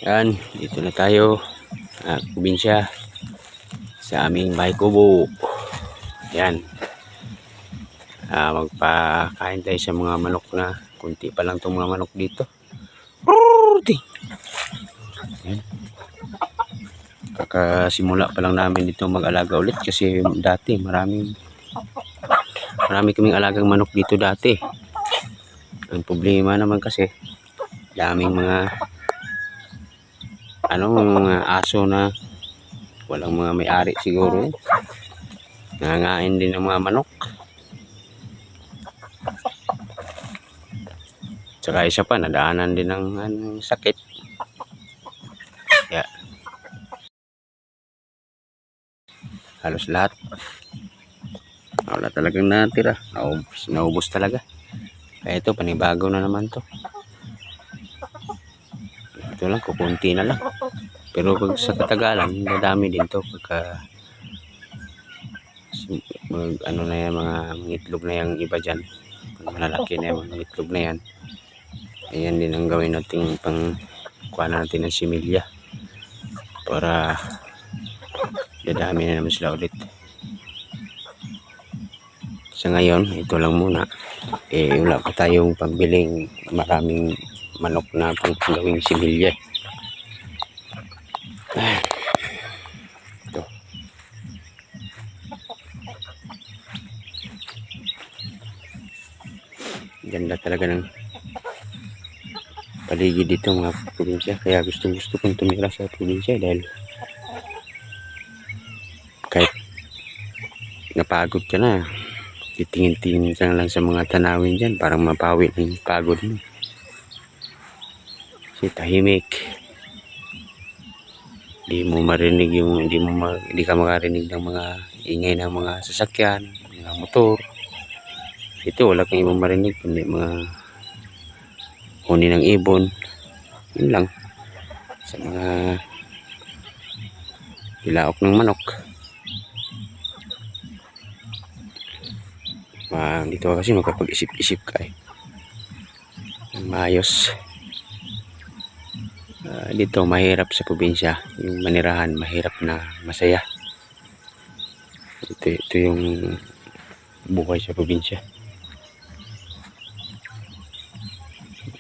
Yan, dito na tayo, probinsya, sa aming bahay kubo. Yan. Magpakain tayo sa mga manok na kunti pa lang itong mga manok dito. Yan. Kakasimula pa lang namin dito mag-alaga ulit kasi dati marami kaming alagang manok dito dati. Ang problema naman kasi daming mga mga aso na walang mga may-ari siguro. Nangangain din ng mga manok. Tsaka isa pa, nadaanan din ng sakit. Kaya halos lahat wala talagang natira. Naubos talaga. Kaya ito, panibago na naman to. Ito lang, kukunti na lang. Pero pag sa katagalan, dadami din to pagka na yan, mga itlog na yung iba dyan. Pag malalaki na yung mga itlog na yan, ayan din ang gawin natin pang kuha natin ng similya para dadami na naman sila ulit. Sa ngayon, ito lang muna. Wala pa tayong pagbiling maraming manok na pang gawing similya. Ito. Ganda talaga ng paligid dito mga probinsya. Kaya gusto kong tumira sa probinsya dahil kahit napagod ka na, titingin-tingin ka lang sa mga tanawin dyan para mapawi ng pagod mo. Kasi tahimik. Hindi ka makarinig ng mga ingay ng mga sasakyan, mga motor. Ito wala kang ibang marinig kundi mga huni ng ibon. Yun lang. Sa mga ilaok ng manok. Dito kasi makapag-isip-isip ka maayos. Dito mahirap sa probinsya yung manirahan, mahirap na masaya. Ito yung buhay sa probinsya.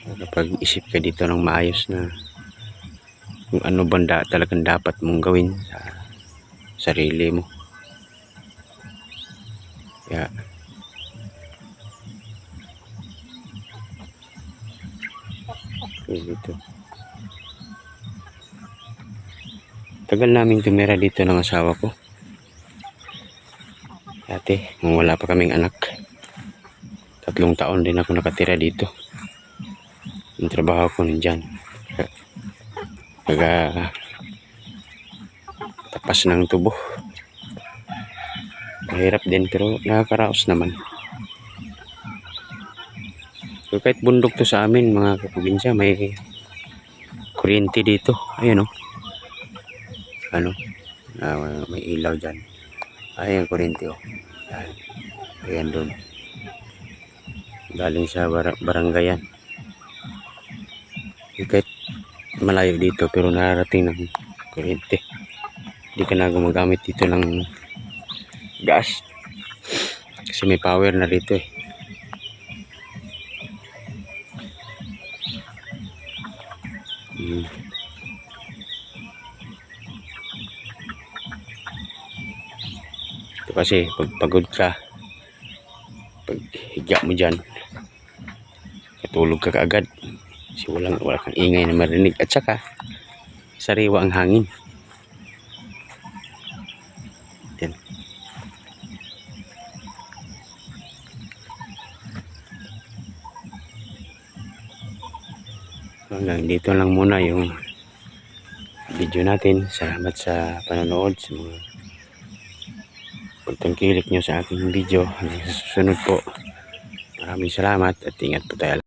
Kapag isip ka dito ng maayos na kung ano banda talagang dapat mong gawin sa sarili mo. Kaya dito tagal namin tumira dito ng asawa ko dati nung wala pa kaming anak. 3 taon din ako nakatira dito. Yung trabaho ko nandyan tapas ng tubo. Mahirap din pero nakakaraos naman. So, kahit bundok to sa amin mga kaprobinsya, may kuryente dito. Ayan may ilaw dyan. Ayan kuryente ayan doon. Galing sa barangay yan. Kahit malayo dito pero narating ng kuryente. Hindi ka na gumagamit dito ng gas. Kasi may power na dito Ito kasi pag pagod ka, pag higa mo dyan, katulog ka kaagad kasi wala kang ingay na marinig at saka sariwa ang hangin. Yan. Hanggang dito lang muna yung video natin. Salamat sa panonood, sa mga pagtangkilik nyo sa aking video. Hanggang sa susunod po. Maraming salamat at ingat po tayo.